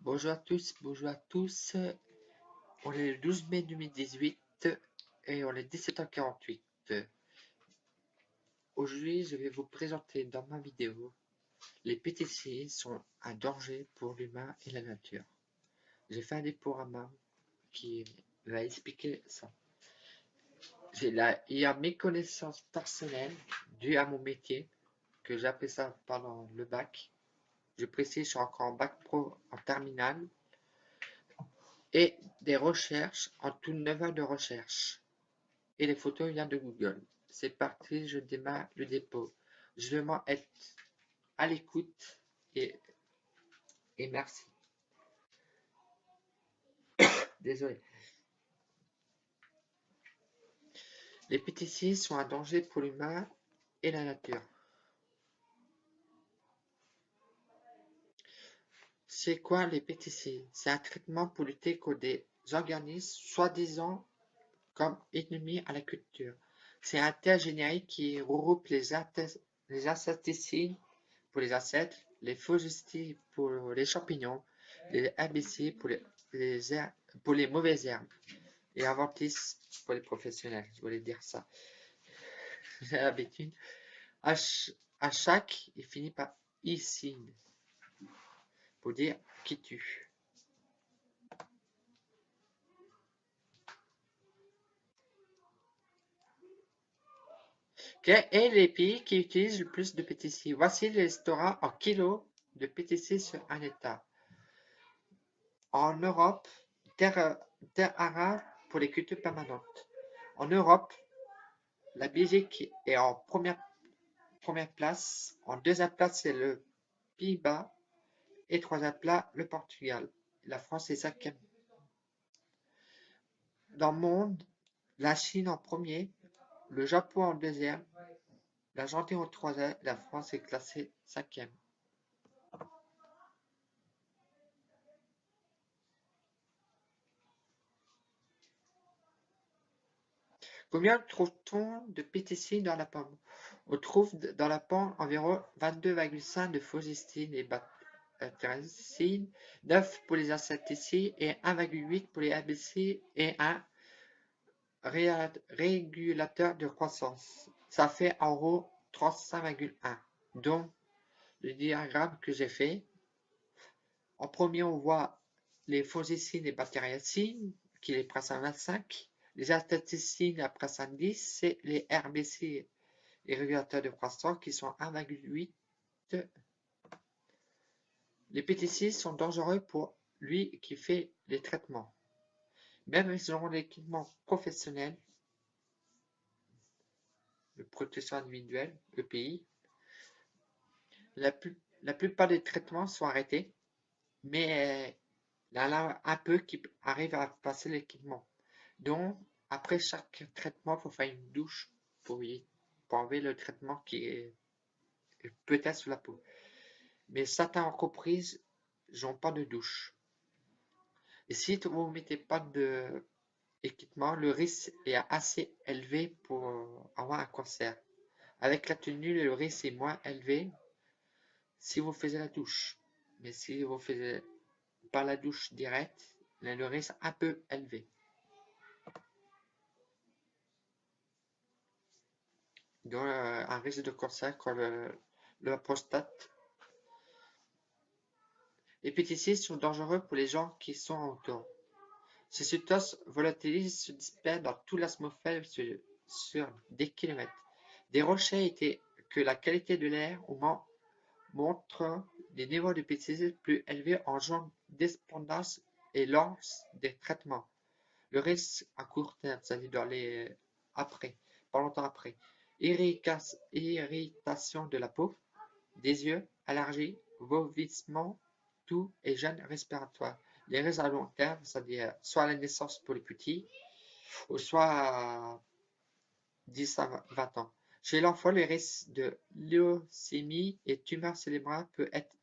Bonjour à tous, bonjour à tous. On est le 12 mai 2018 et on est 17h48. Aujourd'hui, je vais vous présenter dans ma vidéo les PTC sont un danger pour l'humain et la nature. J'ai fait un diaporama qui va expliquer ça. Il y a mes connaissances personnelles dues à mon métier que j'ai appris ça pendant le bac. Je précise, je suis encore en bac pro en terminale. Et des recherches, en tout 9 heures de recherche. Et les photos viennent de Google. C'est parti, je démarre le dépôt. Je vais vraiment être à l'écoute et merci. Désolé. Les pesticides sont un danger pour l'humain et la nature. C'est quoi les pesticides? C'est un traitement pour lutter contre des organismes soi-disant comme ennemis à la culture. C'est un terme générique qui regroupe les insecticides pour les insectes, les fongicides pour les champignons, les herbicides pour les mauvaises herbes et inventices pour les professionnels. Je voulais dire ça. J'ai l'habitude. À chaque, il finit par icide pour dire qui tue. Quels sont les pays qui utilisent le plus de pesticides? Voici les restaurants en kilos de pesticides sur un État. En Europe, terre arare pour les cultures permanentes. En Europe, la Belgique est en première place. En deuxième place, c'est le Pays-Bas. Et troisième place, le Portugal. La France est cinquième. Dans le monde, la Chine en premier, le Japon en deuxième, l'Argentine en troisième, la France est classée cinquième. Combien trouve-t-on de pesticides dans la pomme? On trouve dans la pomme environ 22,5 de fongicides et bactéricides, 9 pour les insecticides et 1,8 pour les herbicides et un régulateur de croissance. Ça fait en gros 35,1. Donc, le diagramme que j'ai fait, en premier, on voit les fongicides et bactéricides, qui les pressent à 25, les insecticides à presse à 10, et les herbicides et régulateurs de croissance qui sont 1,8. Les pesticides sont dangereux pour lui qui fait les traitements. Même si ont l'équipement professionnel, de protection individuelle, EPI, la plupart des traitements sont arrêtés, mais il y en a un peu qui arrivent à passer l'équipement. Donc, après chaque traitement, il faut faire une douche pour enlever le traitement qui est peut-être sous la peau. Mais certaines entreprises n'ont pas de douche. Et si vous ne mettez pas d'équipement, le risque est assez élevé pour avoir un cancer. Avec la tenue, le risque est moins élevé si vous faites la douche. Mais si vous faites pas la douche directe, le risque est un peu élevé. Donc, un risque de cancer comme la prostate. Les pesticides sont dangereux pour les gens qui sont autour. Ces substances volatilisent se dispersent dans toute l'atmosphère sur des kilomètres. Des recherches étaient que la qualité de l'air montre des niveaux de pesticides plus élevés en genre dépendance et lors des traitements. Le risque à court terme, c'est-à-dire dans les après, pas longtemps après. Irritation de la peau, des yeux, allergies, vomissement, toux et gêne respiratoire. Les risques à long terme, c'est-à-dire soit à la naissance pour les petits, ou soit à 10 à 20 ans. Chez l'enfant, le risque de leucémie et tumeur cérébrale peut être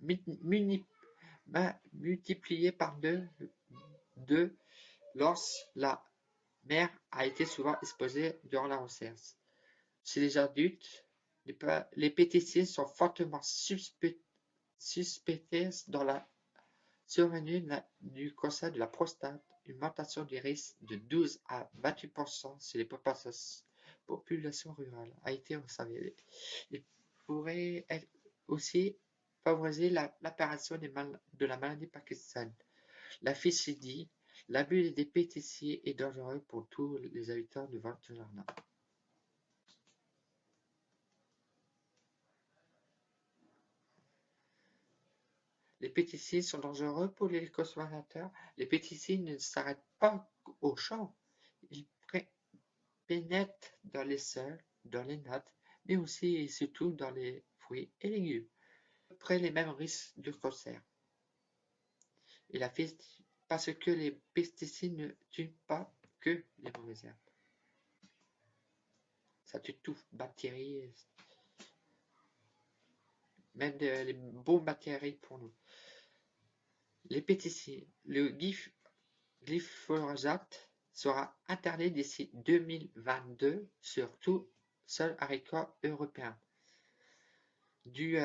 multiplié par deux lorsque la mère a été souvent exposée durant la grossesse. Chez les adultes, les pesticides sont fortement suspectés survenue du cancer de la prostate, une augmentation du risque de 12 à 28% chez les populations rurales a été observée. Il pourrait aussi favoriser l'apparition de la maladie Parkinson. La fiche dit l'abus des pesticides est dangereux pour tous les habitants du Val-de-Marne. Les pesticides sont dangereux pour les consommateurs. Les pesticides ne s'arrêtent pas au champ. Ils pénètrent dans les sols, dans les nattes, mais aussi et surtout dans les fruits et légumes. À peu près les mêmes risques de cancer. Et parce que les pesticides ne tuent pas que les mauvaises herbes. Ça tue tout, bactéries, même les bons bactéries pour nous. Les pesticides, le glyphosate sera interdit d'ici 2022 sur tout sol agricole européen. Dû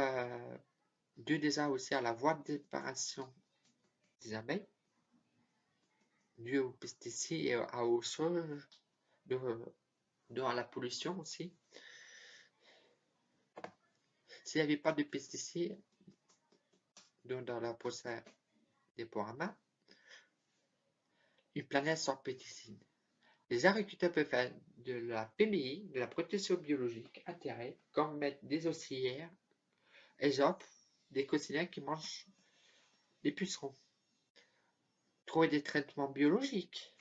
déjà aussi à la voie de disparition des abeilles, dû aux pesticides et aux choses, à la pollution aussi. S'il n'y avait pas de pesticides dans la procès des Porama, une planète sans pesticides. Les agriculteurs peuvent faire de la PBI, de la protection biologique intégrée, comme mettre des auxiliaires, exemple, des coccinelles qui mangent des pucerons. Trouver des traitements biologiques,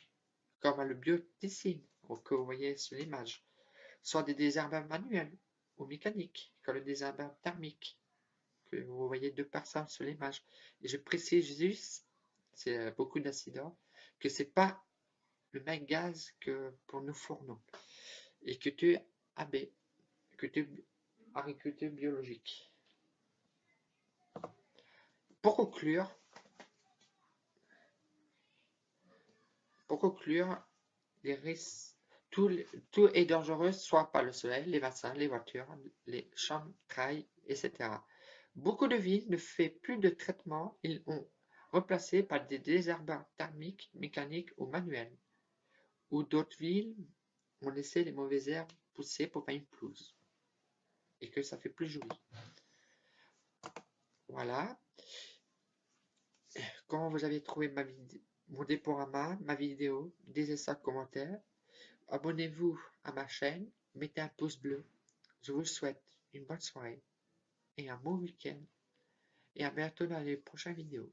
comme le bioticide, que vous voyez sur l'image, soit des désherbants manuels ou mécaniques, comme le désherbant thermique, que vous voyez 2 personnes sur l'image. Et je précise juste, c'est beaucoup d'accidents, que c'est pas le même gaz que pour nos fourneaux. Et que tu es agriculture biologique. Pour conclure, les risques, tout est dangereux, soit par le soleil, les vaccins, les voitures, les champs de travail, etc. Beaucoup de villes ne font plus de traitement, ils ont remplacé par des désherbants thermiques, mécaniques ou manuels. Ou d'autres villes ont laissé les mauvaises herbes pousser pour faire une pelouse. Et que ça fait plus joli. Voilà. Comment vous avez trouvé mon diaporama, ma vidéo, laissez ça en commentaire. Abonnez-vous à ma chaîne, mettez un pouce bleu. Je vous souhaite une bonne soirée et un bon week-end. Et à bientôt dans les prochaines vidéos.